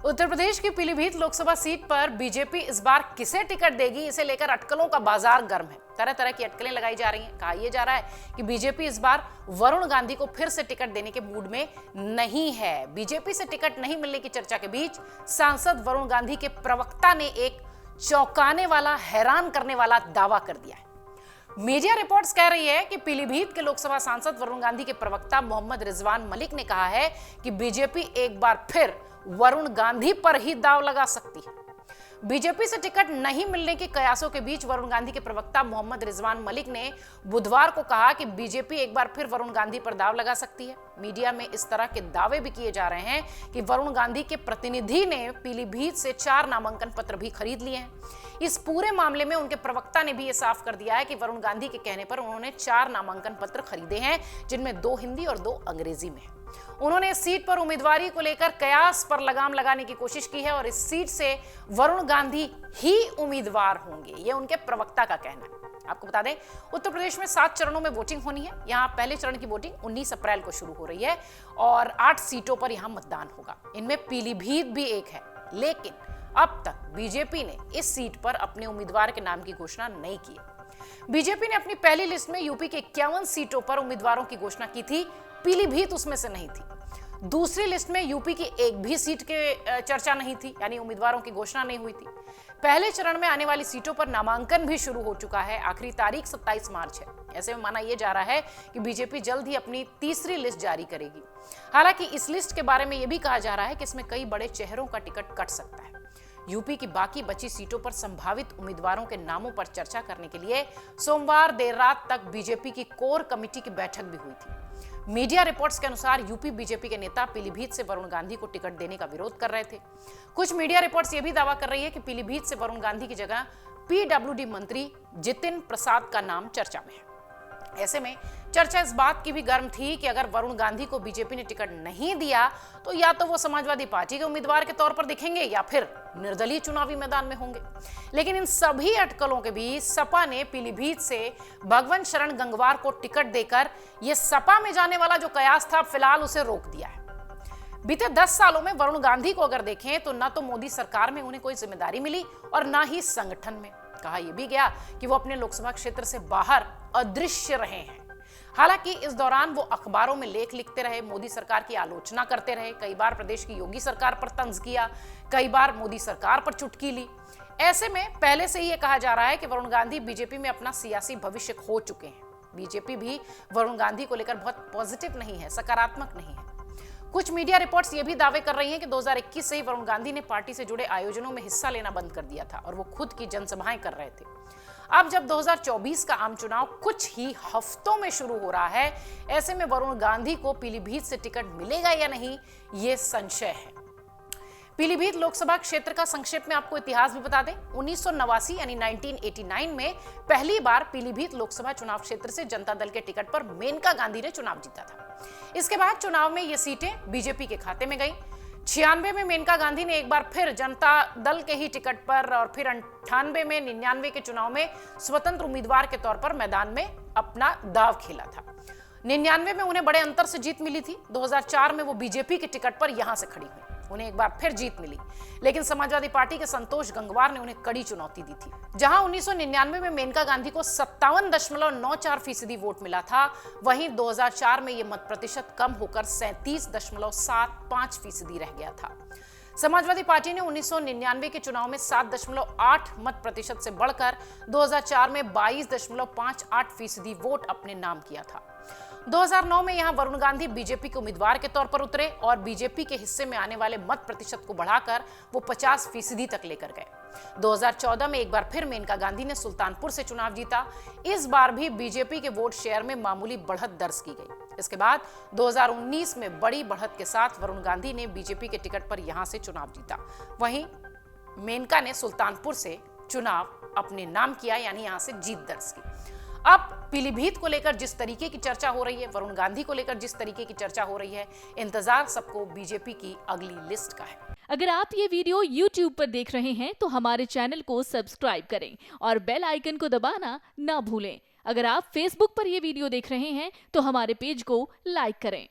उत्तर प्रदेश की पीलीभीत लोकसभा सीट पर बीजेपी इस बार किसे टिकट देगी, इसे लेकर अटकलों का बाजार गर्म है। तरह तरह की अटकलें लगाई जा रही हैं। कहा यह जा रहा है कि बीजेपी इस बार वरुण गांधी को फिर से टिकट देने के मूड में नहीं है। बीजेपी से टिकट नहीं मिलने की चर्चा के बीच सांसद वरुण गांधी के प्रवक्ता ने एक चौंकाने वाला, हैरान करने वाला दावा कर दिया है। मीडिया रिपोर्ट्स कह रही है कि पीलीभीत के लोकसभा सांसद वरुण गांधी के प्रवक्ता मोहम्मद रिजवान मलिक ने कहा है कि बीजेपी एक बार फिर वरुण गांधी पर ही दांव लगा सकती है। बीजेपी से टिकट नहीं मिलने के कयासों के बीच वरुण गांधी के प्रवक्ता मोहम्मद रिजवान मलिक ने बुधवार को कहा कि बीजेपी एक बार फिर वरुण गांधी पर दांव लगा सकती है। मीडिया में इस तरह के दावे भी किए जा रहे हैं कि वरुण गांधी के प्रतिनिधि ने पीलीभीत से 4 नामांकन पत्र भी खरीद लिए हैं। इस पूरे मामले में उनके प्रवक्ता ने भी यह साफ कर दिया है कि वरुण गांधी के कहने पर उन्होंने 4 नामांकन पत्र खरीदे हैं, जिनमें 2 हिंदी और 2 अंग्रेजी में। उन्होंने इस सीट पर उम्मीदवारी को लेकर कयास पर लगाम लगाने की कोशिश की है और इस सीट से वरुण गांधी ही उम्मीदवार होंगे, ये उनके प्रवक्ता का कहना है। आपको बता दें, उत्तर प्रदेश में 7 चरणों में वोटिंग होनी है। यहाँ पहले चरण की वोटिंग 19 अप्रैल को शुरू हो रही है और 8 सीटों पर यहाँ मतदान होगा। इनमें पीलीभीत भी एक है, लेकिन अब तक बीजेपी ने इस सीट पर अपने उम्मीदवार के नाम की घोषणा नहीं की है। बीजेपी ने अपनी पहली लिस्ट में यूपी के 51 सीटों पर उम्मीदवारों की घोषणा की थी, पीलीभीत उसमें से नहीं थी। दूसरी लिस्ट में यूपी की एक भी सीट के चर्चा नहीं थी, यानी उम्मीदवारों की घोषणा नहीं हुई थी। पहले चरण में आने वाली सीटों पर नामांकन भी शुरू हो चुका है। आखिरी तारीख 27 मार्च है। ऐसे में माना यह जा रहा है कि बीजेपी जल्द ही अपनी तीसरी लिस्ट जारी करेगी। हालांकि इस लिस्ट के बारे में यह भी कहा जा रहा है कि इसमें कई बड़े चेहरों का टिकट कट सकता है। यूपी की बाकी बची सीटों पर संभावित उम्मीदवारों के नामों पर चर्चा करने के लिए सोमवार देर रात तक बीजेपी की कोर कमेटी की बैठक भी हुई थी। मीडिया रिपोर्ट्स के अनुसार यूपी बीजेपी के नेता पीलीभीत से वरुण गांधी को टिकट देने का विरोध कर रहे थे। कुछ मीडिया रिपोर्ट्स ये भी दावा कर रही है कि पीलीभीत से वरुण गांधी की जगह पीडब्ल्यूडी मंत्री जितिन प्रसाद का नाम चर्चा में है। ऐसे में चर्चा इस बात की भी गर्म थी कि अगर वरुण गांधी को बीजेपी ने टिकट नहीं दिया तो या तो वो समाजवादी पार्टी के उम्मीदवार के तौर पर दिखेंगे या फिर निर्दलीय चुनावी मैदान में होंगे। लेकिन इन सभी अटकलों के बीच सपा ने पीलीभीत से भगवंत शरण गंगवार को टिकट देकर ये सपा में जाने वाला जो कयास था, फिलहाल उसे रोक दिया है। बीते 10 सालों में वरुण गांधी को अगर देखें तो ना तो मोदी सरकार में उन्हें कोई जिम्मेदारी मिली और ना ही संगठन में। कहा यह भी गया कि वो अपने लोकसभा क्षेत्र से बाहर अदृश्य रहे हैं। हालांकि इस दौरान वो अखबारों में लेख लिखते रहे, मोदी सरकार की आलोचना करते रहे, कई बार प्रदेश की योगी सरकार पर तंज किया, कई बार मोदी सरकार पर चुटकी ली। ऐसे में पहले से ही ये कहा जा रहा है कि वरुण गांधी बीजेपी में अपना सियासी भविष्य खो चुके हैं। बीजेपी भी वरुण गांधी को लेकर बहुत पॉजिटिव नहीं है, सकारात्मक नहीं है। कुछ मीडिया रिपोर्ट्स ये भी दावे कर रही हैं कि 2021 से ही वरुण गांधी ने पार्टी से जुड़े आयोजनों में हिस्सा लेना बंद कर दिया था और वो खुद की जनसभाएं कर रहे थे। अब जब 2024 का आम चुनाव कुछ ही हफ्तों में शुरू हो रहा है, ऐसे में वरुण गांधी को पीलीभीत से टिकट मिलेगा या नहीं, ये संशय है। पीलीभीत लोकसभा क्षेत्र का संक्षेप में आपको इतिहास भी बता दें। 1989 यानी 1989 में पहली बार पीलीभीत लोकसभा चुनाव क्षेत्र से जनता दल के टिकट पर मेनका गांधी ने चुनाव जीता था। इसके बाद चुनाव में ये सीटें बीजेपी के खाते में गई। 96 में मेनका गांधी ने एक बार फिर जनता दल के ही टिकट पर और फिर 98 में 99 के चुनाव में स्वतंत्र उम्मीदवार के तौर पर मैदान में अपना दांव खेला था। 99 में उन्हें बड़े अंतर से जीत मिली थी। 2004 में वो बीजेपी के टिकट पर यहां से खड़ी हुई, उन्हें एक बार फिर जीत मिली, लेकिन समाजवादी पार्टी के संतोष गंगवार ने उन्हें कड़ी चुनौती दी थी। जहां 1999 में मेनका गांधी को 57.94% वोट मिला था, वहीं 2004 में यह मत प्रतिशत कम होकर 37.75% रह गया था। समाजवादी पार्टी ने 1999 के चुनाव में 7.8 मत प्रतिशत से बढ़कर 2004 में 22.58% वोट अपने नाम किया था। 2009 में यहां वरुण गांधी बीजेपी के उम्मीदवार के तौर पर उतरे और बीजेपी के हिस्से में आने वाले मत प्रतिशत को बढ़ाकर वो 50% तक लेकर गए। 2014 में एक बार फिर मेनका गांधी ने सुल्तानपुर से चुनाव जीता। इस बार भी बीजेपी के वोट शेयर में मामूली बढ़त दर्ज की गई। इसके बाद 2019 में बड़ी बढ़त के साथ वरुण गांधी ने बीजेपी के टिकट पर यहां से चुनाव जीता। वहीं मेनका ने सुल्तानपुर से चुनाव अपने नाम किया, यानी यहां से जीत दर्ज की। अब पीलीभीत को लेकर जिस तरीके की चर्चा हो रही है, वरुण गांधी को लेकर जिस तरीके की चर्चा हो रही है, इंतजार सबको बीजेपी की अगली लिस्ट का है। अगर आप ये वीडियो YouTube पर देख रहे हैं तो हमारे चैनल को सब्सक्राइब करें और बेल आइकन को दबाना ना भूलें। अगर आप Facebook पर ये वीडियो देख रहे हैं तो हमारे पेज को लाइक करें।